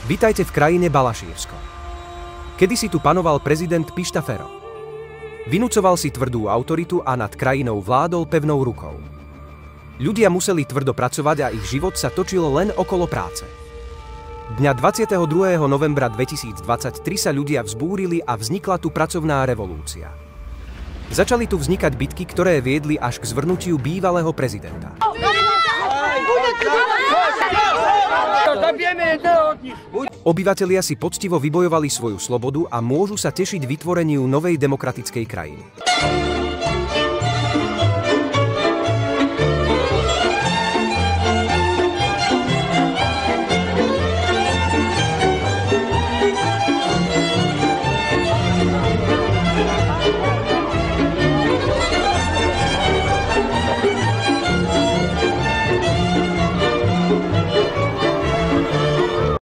Vitajte v krajine Balašívsko. Kedysi tu panoval prezident Pišta Fero. Vynúcoval si tvrdú autoritu a nad krajinou vládol pevnou rukou. Ľudia museli tvrdo pracovať a ich život sa točil len okolo práce. Dňa 22. novembra 2023 sa ľudia vzbúrili a vznikla tu pracovná revolúcia. Začali tu vznikať bitky, ktoré viedli až k zvrhnutiu bývalého prezidenta. Obyvatelia si poctivo vybojovali svoju slobodu a môžu sa tešiť vytvoreniu novej demokratickej krajiny.